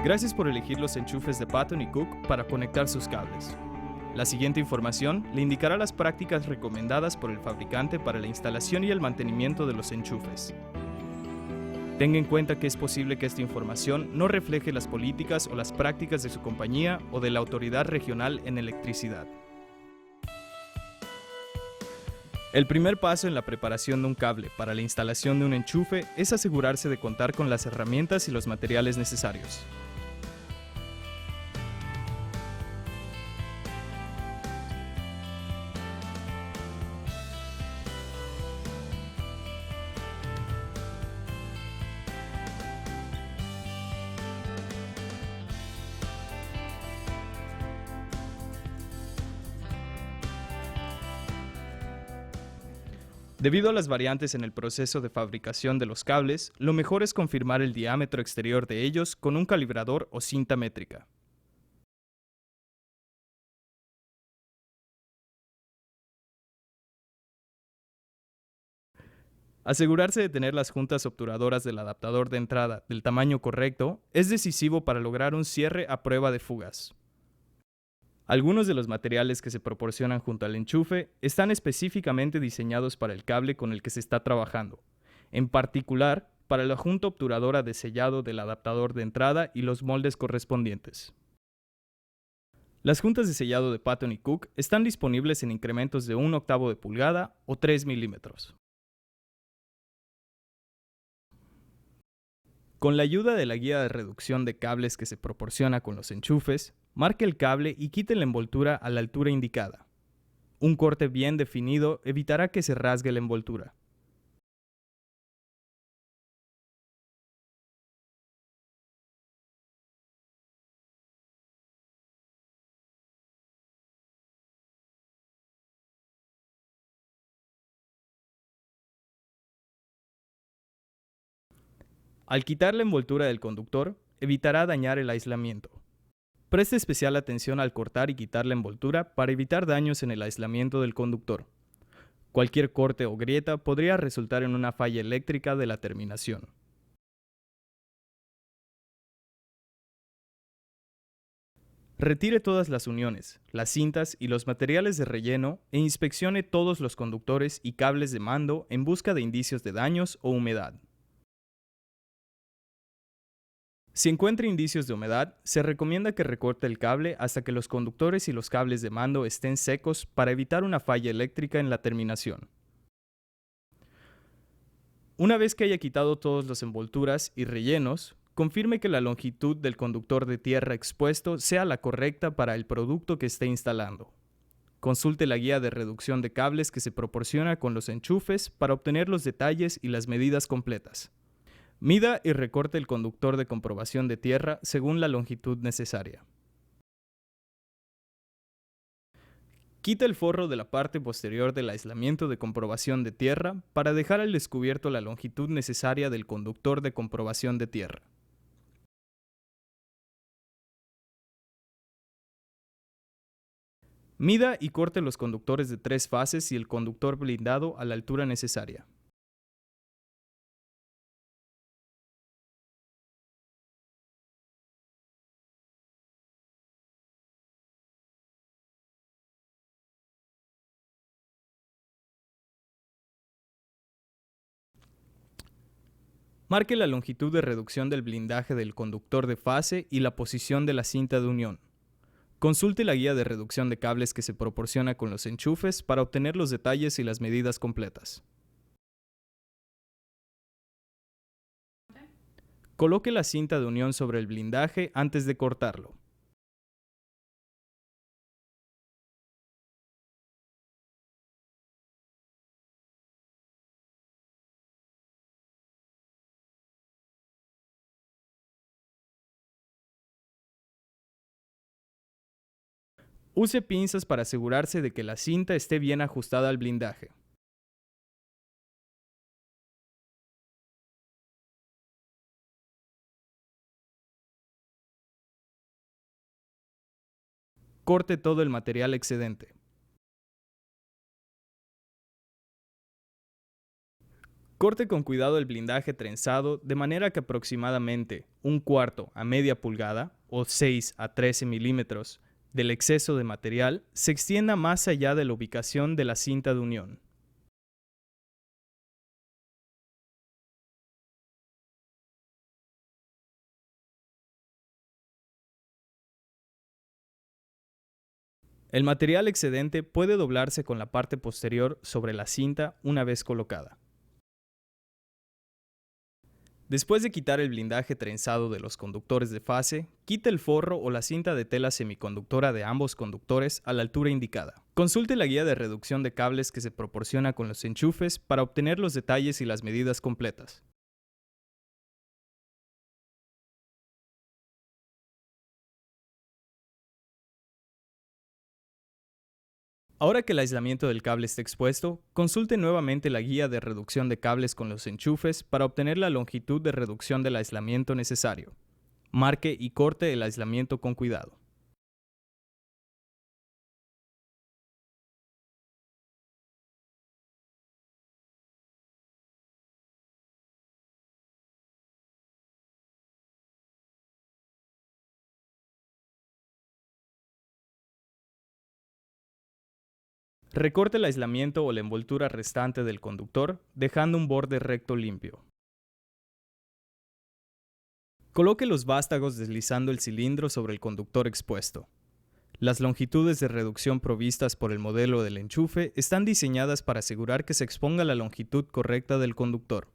Gracias por elegir los enchufes de Patton & Cook para conectar sus cables. La siguiente información le indicará las prácticas recomendadas por el fabricante para la instalación y el mantenimiento de los enchufes. Tenga en cuenta que es posible que esta información no refleje las políticas o las prácticas de su compañía o de la autoridad regional en electricidad. El primer paso en la preparación de un cable para la instalación de un enchufe es asegurarse de contar con las herramientas y los materiales necesarios. Debido a las variantes en el proceso de fabricación de los cables, lo mejor es confirmar el diámetro exterior de ellos con un calibrador o cinta métrica. Asegurarse de tener las juntas obturadoras del adaptador de entrada del tamaño correcto es decisivo para lograr un cierre a prueba de fugas. Algunos de los materiales que se proporcionan junto al enchufe están específicamente diseñados para el cable con el que se está trabajando, en particular para la junta obturadora de sellado del adaptador de entrada y los moldes correspondientes. Las juntas de sellado de Patton & Cook están disponibles en incrementos de 1/8 de pulgada o 3 milímetros. Con la ayuda de la guía de reducción de cables que se proporciona con los enchufes, marque el cable y quite la envoltura a la altura indicada. Un corte bien definido evitará que se rasgue la envoltura. Al quitar la envoltura del conductor, evitará dañar el aislamiento. Preste especial atención al cortar y quitar la envoltura para evitar daños en el aislamiento del conductor. Cualquier corte o grieta podría resultar en una falla eléctrica de la terminación. Retire todas las uniones, las cintas y los materiales de relleno e inspeccione todos los conductores y cables de mando en busca de indicios de daños o humedad. Si encuentra indicios de humedad, se recomienda que recorte el cable hasta que los conductores y los cables de mando estén secos para evitar una falla eléctrica en la terminación. Una vez que haya quitado todas las envolturas y rellenos, confirme que la longitud del conductor de tierra expuesto sea la correcta para el producto que esté instalando. Consulte la guía de reducción de cables que se proporciona con los enchufes para obtener los detalles y las medidas completas. Mida y recorte el conductor de comprobación de tierra según la longitud necesaria. Quita el forro de la parte posterior del aislamiento de comprobación de tierra para dejar al descubierto la longitud necesaria del conductor de comprobación de tierra. Mida y corte los conductores de 3 fases y el conductor blindado a la altura necesaria. Marque la longitud de reducción del blindaje del conductor de fase y la posición de la cinta de unión. Consulte la guía de reducción de cables que se proporciona con los enchufes para obtener los detalles y las medidas completas. Coloque la cinta de unión sobre el blindaje antes de cortarlo. Use pinzas para asegurarse de que la cinta esté bien ajustada al blindaje. Corte todo el material excedente. Corte con cuidado el blindaje trenzado de manera que aproximadamente un cuarto a media pulgada o 6 a 13 milímetros del exceso de material se extienda más allá de la ubicación de la cinta de unión. El material excedente puede doblarse con la parte posterior sobre la cinta una vez colocada. Después de quitar el blindaje trenzado de los conductores de fase, quite el forro o la cinta de tela semiconductora de ambos conductores a la altura indicada. Consulte la guía de reducción de cables que se proporciona con los enchufes para obtener los detalles y las medidas completas. Ahora que el aislamiento del cable está expuesto, consulte nuevamente la guía de reducción de cables con los enchufes para obtener la longitud de reducción del aislamiento necesario. Marque y corte el aislamiento con cuidado. Recorte el aislamiento o la envoltura restante del conductor, dejando un borde recto limpio. Coloque los vástagos deslizando el cilindro sobre el conductor expuesto. Las longitudes de reducción provistas por el modelo del enchufe están diseñadas para asegurar que se exponga la longitud correcta del conductor.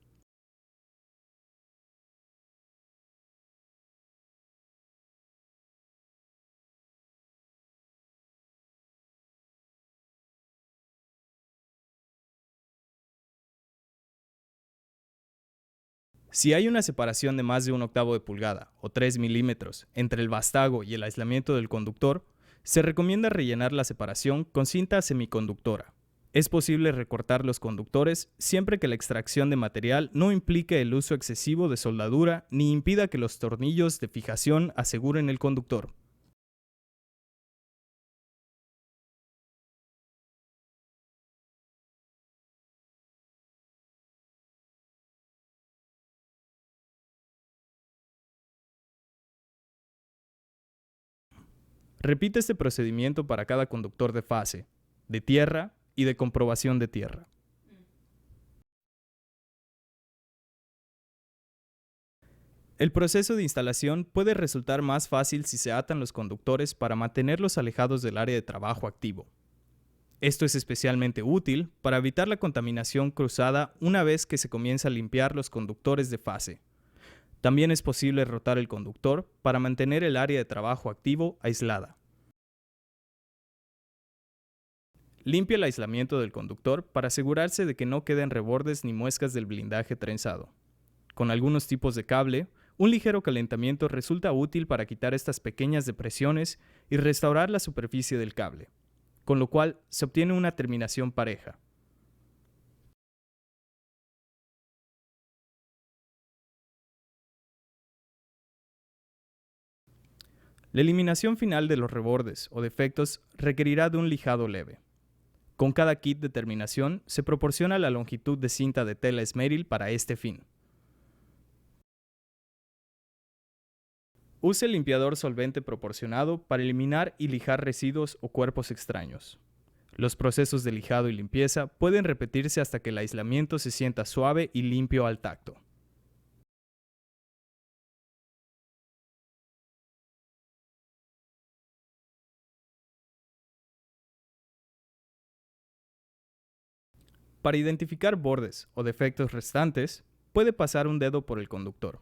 Si hay una separación de más de un octavo de pulgada o 3 milímetros entre el vástago y el aislamiento del conductor, se recomienda rellenar la separación con cinta semiconductora. Es posible recortar los conductores siempre que la extracción de material no implique el uso excesivo de soldadura ni impida que los tornillos de fijación aseguren el conductor. Repite este procedimiento para cada conductor de fase, de tierra y de comprobación de tierra. El proceso de instalación puede resultar más fácil si se atan los conductores para mantenerlos alejados del área de trabajo activo. Esto es especialmente útil para evitar la contaminación cruzada una vez que se comienza a limpiar los conductores de fase. También es posible rotar el conductor para mantener el área de trabajo activo aislada. Limpie el aislamiento del conductor para asegurarse de que no queden rebordes ni muescas del blindaje trenzado. Con algunos tipos de cable, un ligero calentamiento resulta útil para quitar estas pequeñas depresiones y restaurar la superficie del cable, con lo cual se obtiene una terminación pareja. La eliminación final de los rebordes o defectos requerirá de un lijado leve. Con cada kit de terminación se proporciona la longitud de cinta de tela esmeril para este fin. Use el limpiador solvente proporcionado para eliminar y lijar residuos o cuerpos extraños. Los procesos de lijado y limpieza pueden repetirse hasta que el aislamiento se sienta suave y limpio al tacto. Para identificar bordes o defectos restantes, puede pasar un dedo por el conductor.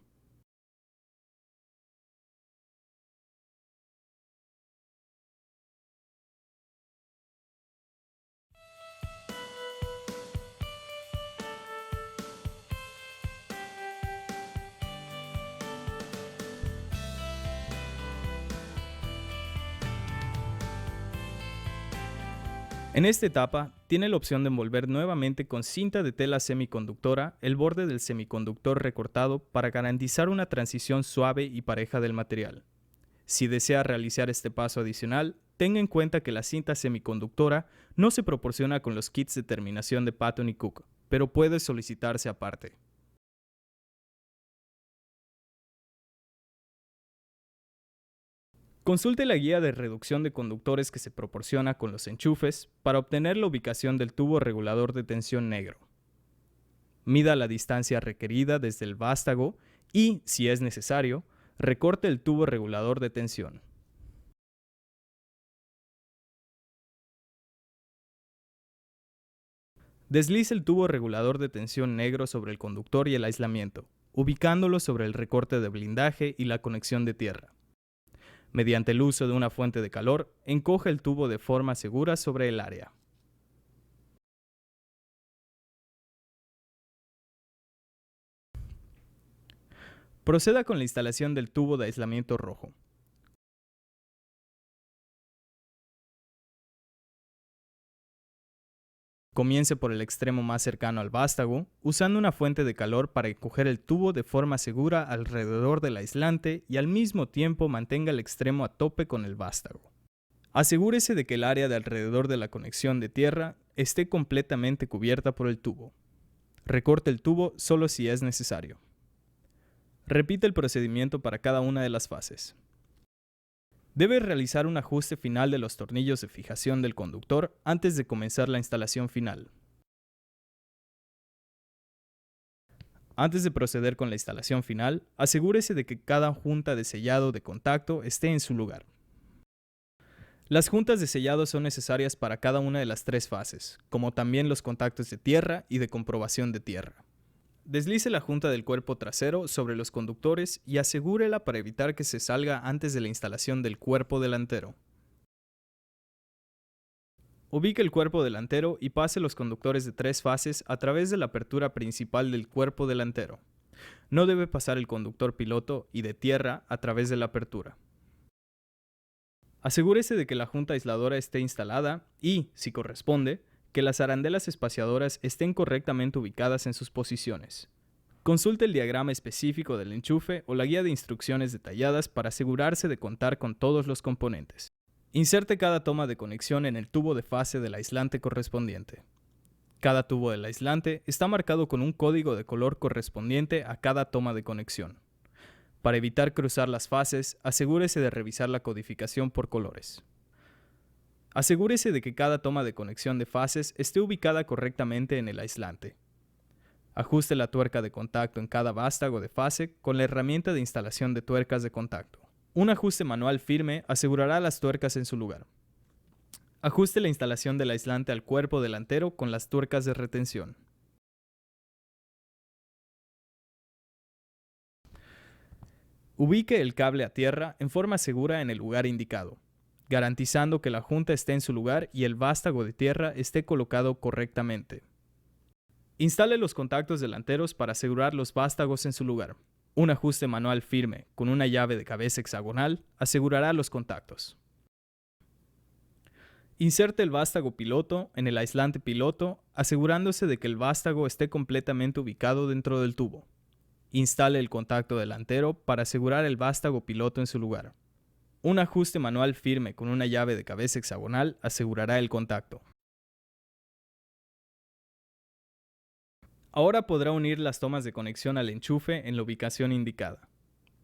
En esta etapa, tiene la opción de envolver nuevamente con cinta de tela semiconductora el borde del semiconductor recortado para garantizar una transición suave y pareja del material. Si desea realizar este paso adicional, tenga en cuenta que la cinta semiconductora no se proporciona con los kits de terminación de Patton y Cook. pero puede solicitarse aparte. Consulte la guía de reducción de conductores que se proporciona con los enchufes para obtener la ubicación del tubo regulador de tensión negro. Mida la distancia requerida desde el vástago y, si es necesario, recorte el tubo regulador de tensión. Deslice el tubo regulador de tensión negro sobre el conductor y el aislamiento, ubicándolo sobre el recorte de blindaje y la conexión de tierra. Mediante el uso de una fuente de calor, encoge el tubo de forma segura sobre el área. Proceda con la instalación del tubo de aislamiento rojo. Comience por el extremo más cercano al vástago, usando una fuente de calor para encoger el tubo de forma segura alrededor del aislante y al mismo tiempo mantenga el extremo a tope con el vástago. Asegúrese de que el área de alrededor de la conexión de tierra esté completamente cubierta por el tubo. Recorte el tubo solo si es necesario. Repite el procedimiento para cada una de las fases. Debe realizar un ajuste final de los tornillos de fijación del conductor antes de comenzar la instalación final. Antes de proceder con la instalación final, asegúrese de que cada junta de sellado de contacto esté en su lugar. Las juntas de sellado son necesarias para cada una de las tres fases, como también los contactos de tierra y de comprobación de tierra. Deslice la junta del cuerpo trasero sobre los conductores y asegúrela para evitar que se salga antes de la instalación del cuerpo delantero. Ubique el cuerpo delantero y pase los conductores de tres fases a través de la apertura principal del cuerpo delantero. No debe pasar el conductor piloto y de tierra a través de la apertura. Asegúrese de que la junta aisladora esté instalada y, si corresponde, que las arandelas espaciadoras estén correctamente ubicadas en sus posiciones. Consulte el diagrama específico del enchufe o la guía de instrucciones detalladas para asegurarse de contar con todos los componentes. Inserte cada toma de conexión en el tubo de fase del aislante correspondiente. Cada tubo del aislante está marcado con un código de color correspondiente a cada toma de conexión. Para evitar cruzar las fases, asegúrese de revisar la codificación por colores. Asegúrese de que cada toma de conexión de fases esté ubicada correctamente en el aislante. Ajuste la tuerca de contacto en cada vástago de fase con la herramienta de instalación de tuercas de contacto. Un ajuste manual firme asegurará las tuercas en su lugar. Ajuste la instalación del aislante al cuerpo delantero con las tuercas de retención. Ubique el cable a tierra en forma segura en el lugar indicado, garantizando que la junta esté en su lugar y el vástago de tierra esté colocado correctamente. Instale los contactos delanteros para asegurar los vástagos en su lugar. Un ajuste manual firme con una llave de cabeza hexagonal asegurará los contactos. Inserte el vástago piloto en el aislante piloto, asegurándose de que el vástago esté completamente ubicado dentro del tubo. Instale el contacto delantero para asegurar el vástago piloto en su lugar. Un ajuste manual firme con una llave de cabeza hexagonal asegurará el contacto. Ahora podrá unir las tomas de conexión al enchufe en la ubicación indicada.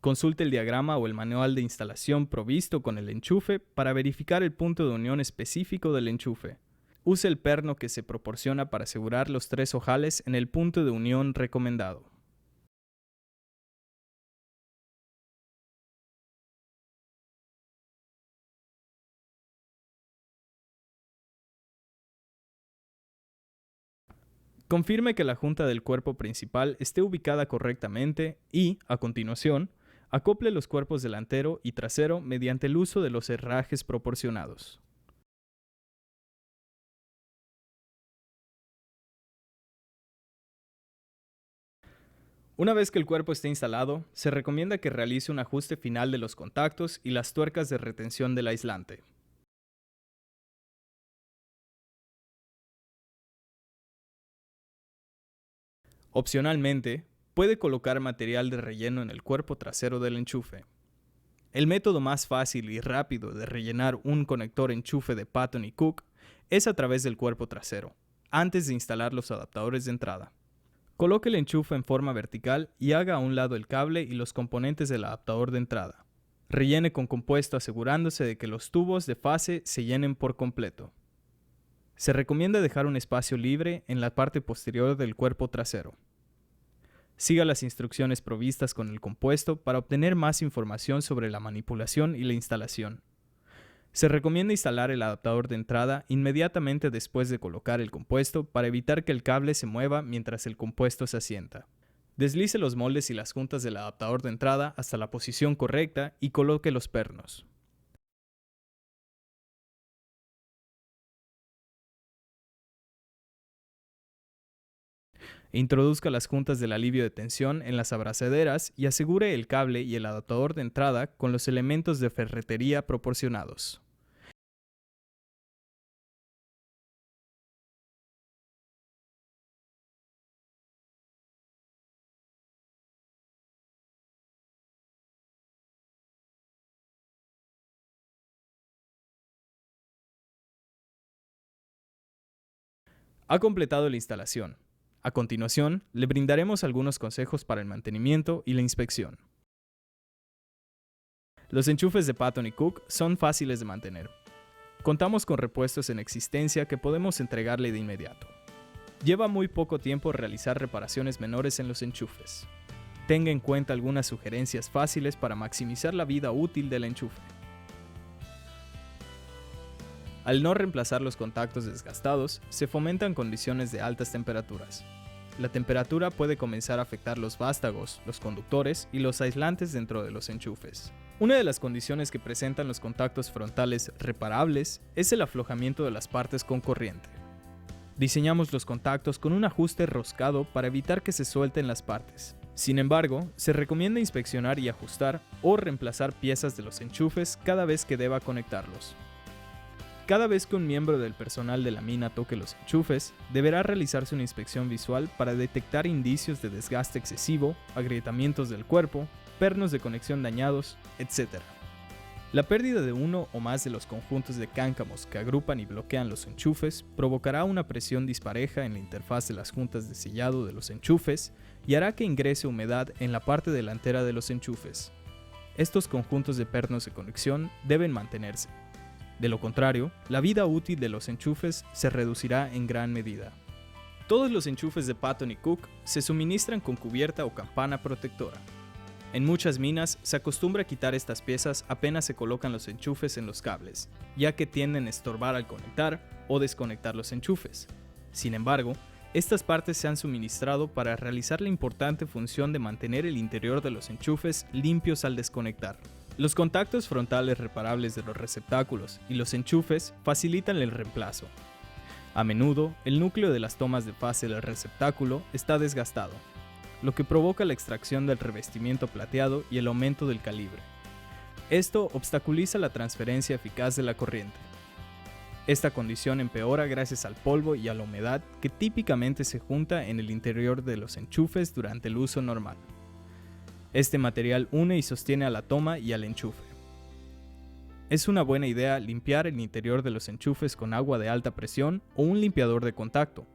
Consulte el diagrama o el manual de instalación provisto con el enchufe para verificar el punto de unión específico del enchufe. Use el perno que se proporciona para asegurar los tres ojales en el punto de unión recomendado. Confirme que la junta del cuerpo principal esté ubicada correctamente y, a continuación, acople los cuerpos delantero y trasero mediante el uso de los herrajes proporcionados. Una vez que el cuerpo esté instalado, se recomienda que realice un ajuste final de los contactos y las tuercas de retención del aislante. Opcionalmente, puede colocar material de relleno en el cuerpo trasero del enchufe. El método más fácil y rápido de rellenar un conector enchufe de Patton y Cook es a través del cuerpo trasero, antes de instalar los adaptadores de entrada. Coloque el enchufe en forma vertical y haga a un lado el cable y los componentes del adaptador de entrada. Rellene con compuesto asegurándose de que los tubos de fase se llenen por completo. Se recomienda dejar un espacio libre en la parte posterior del cuerpo trasero. Siga las instrucciones provistas con el compuesto para obtener más información sobre la manipulación y la instalación. Se recomienda instalar el adaptador de entrada inmediatamente después de colocar el compuesto para evitar que el cable se mueva mientras el compuesto se asienta. Deslice los moldes y las juntas del adaptador de entrada hasta la posición correcta y coloque los pernos. Introduzca las juntas del alivio de tensión en las abrazaderas y asegure el cable y el adaptador de entrada con los elementos de ferretería proporcionados. Ha completado la instalación. A continuación, le brindaremos algunos consejos para el mantenimiento y la inspección. Los enchufes de Patton y Cook son fáciles de mantener. Contamos con repuestos en existencia que podemos entregarle de inmediato. Lleva muy poco tiempo realizar reparaciones menores en los enchufes. Tenga en cuenta algunas sugerencias fáciles para maximizar la vida útil del enchufe. Al no reemplazar los contactos desgastados, se fomentan condiciones de altas temperaturas. La temperatura puede comenzar a afectar los vástagos, los conductores y los aislantes dentro de los enchufes. Una de las condiciones que presentan los contactos frontales reparables es el aflojamiento de las partes con corriente. Diseñamos los contactos con un ajuste roscado para evitar que se suelten las partes. Sin embargo, se recomienda inspeccionar y ajustar o reemplazar piezas de los enchufes cada vez que deba conectarlos. Cada vez que un miembro del personal de la mina toque los enchufes, deberá realizarse una inspección visual para detectar indicios de desgaste excesivo, agrietamientos del cuerpo, pernos de conexión dañados, etc. La pérdida de uno o más de los conjuntos de cáncamos que agrupan y bloquean los enchufes provocará una presión dispareja en la interfaz de las juntas de sellado de los enchufes y hará que ingrese humedad en la parte delantera de los enchufes. Estos conjuntos de pernos de conexión deben mantenerse. De lo contrario, la vida útil de los enchufes se reducirá en gran medida. Todos los enchufes de Patton y Cook se suministran con cubierta o campana protectora. En muchas minas se acostumbra a quitar estas piezas apenas se colocan los enchufes en los cables, ya que tienden a estorbar al conectar o desconectar los enchufes. Sin embargo, estas partes se han suministrado para realizar la importante función de mantener el interior de los enchufes limpios al desconectar. Los contactos frontales reparables de los receptáculos y los enchufes facilitan el reemplazo. A menudo, el núcleo de las tomas de fase del receptáculo está desgastado, lo que provoca la extracción del revestimiento plateado y el aumento del calibre. Esto obstaculiza la transferencia eficaz de la corriente. Esta condición empeora gracias al polvo y a la humedad que típicamente se junta en el interior de los enchufes durante el uso normal. Este material une y sostiene a la toma y al enchufe. Es una buena idea limpiar el interior de los enchufes con agua de alta presión o un limpiador de contacto,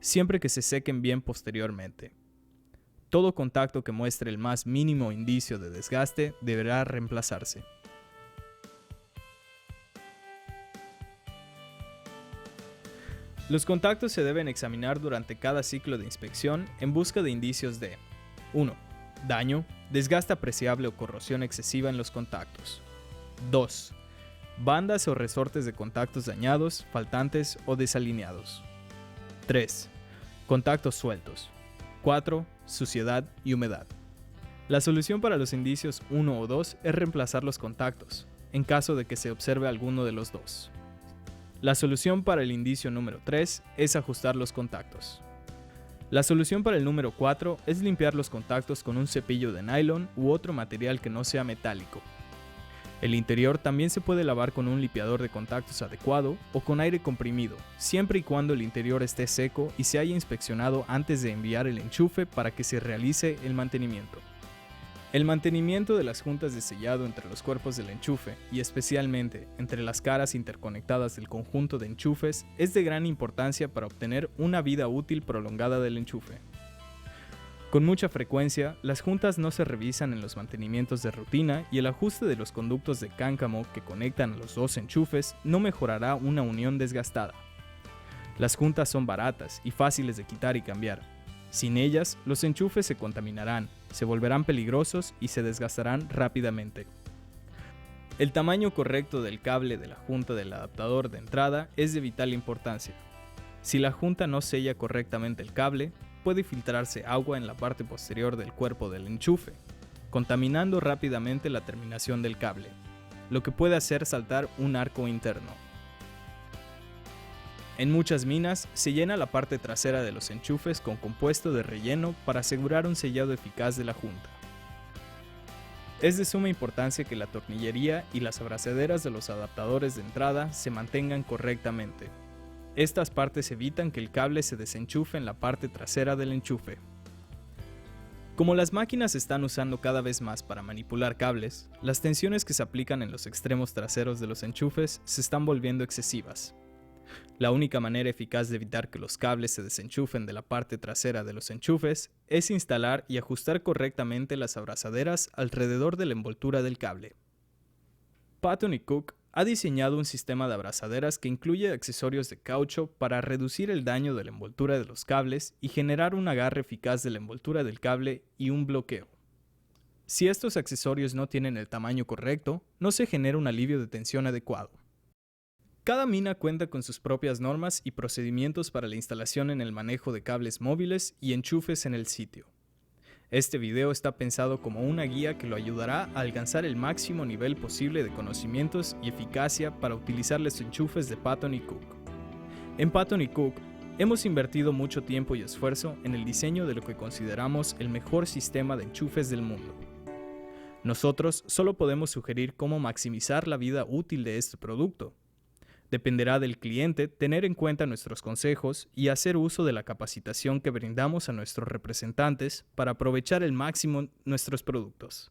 siempre que se sequen bien posteriormente. Todo contacto que muestre el más mínimo indicio de desgaste deberá reemplazarse. Los contactos se deben examinar durante cada ciclo de inspección en busca de indicios de 1. Daño, desgaste apreciable o corrosión excesiva en los contactos. 2. Bandas o resortes de contactos dañados, faltantes o desalineados. 3. Contactos sueltos. 4. Suciedad y humedad. La solución para los indicios 1 o 2 es reemplazar los contactos, en caso de que se observe alguno de los dos. La solución para el indicio número 3 es ajustar los contactos. La solución para el número 4 es limpiar los contactos con un cepillo de nylon u otro material que no sea metálico. El interior también se puede lavar con un limpiador de contactos adecuado o con aire comprimido, siempre y cuando el interior esté seco y se haya inspeccionado antes de enviar el enchufe para que se realice el mantenimiento. El mantenimiento de las juntas de sellado entre los cuerpos del enchufe y especialmente entre las caras interconectadas del conjunto de enchufes es de gran importancia para obtener una vida útil prolongada del enchufe. Con mucha frecuencia, las juntas no se revisan en los mantenimientos de rutina y el ajuste de los conductos de cáncamo que conectan a los dos enchufes no mejorará una unión desgastada. Las juntas son baratas y fáciles de quitar y cambiar. Sin ellas, los enchufes se contaminarán, se volverán peligrosos y se desgastarán rápidamente. El tamaño correcto del cable de la junta del adaptador de entrada es de vital importancia. Si la junta no sella correctamente el cable, puede filtrarse agua en la parte posterior del cuerpo del enchufe, contaminando rápidamente la terminación del cable, lo que puede hacer saltar un arco interno. En muchas minas se llena la parte trasera de los enchufes con compuesto de relleno para asegurar un sellado eficaz de la junta. Es de suma importancia que la tornillería y las abrazaderas de los adaptadores de entrada se mantengan correctamente. Estas partes evitan que el cable se desenchufe en la parte trasera del enchufe. Como las máquinas se están usando cada vez más para manipular cables, las tensiones que se aplican en los extremos traseros de los enchufes se están volviendo excesivas. La única manera eficaz de evitar que los cables se desenchufen de la parte trasera de los enchufes es instalar y ajustar correctamente las abrazaderas alrededor de la envoltura del cable. Patton y Cook ha diseñado un sistema de abrazaderas que incluye accesorios de caucho para reducir el daño de la envoltura de los cables y generar un agarre eficaz de la envoltura del cable y un bloqueo. Si estos accesorios no tienen el tamaño correcto, no se genera un alivio de tensión adecuado. Cada mina cuenta con sus propias normas y procedimientos para la instalación en el manejo de cables móviles y enchufes en el sitio. Este video está pensado como una guía que lo ayudará a alcanzar el máximo nivel posible de conocimientos y eficacia para utilizar los enchufes de Patton y Cook. En Patton y Cook, hemos invertido mucho tiempo y esfuerzo en el diseño de lo que consideramos el mejor sistema de enchufes del mundo. Nosotros solo podemos sugerir cómo maximizar la vida útil de este producto. Dependerá del cliente tener en cuenta nuestros consejos y hacer uso de la capacitación que brindamos a nuestros representantes para aprovechar al máximo nuestros productos.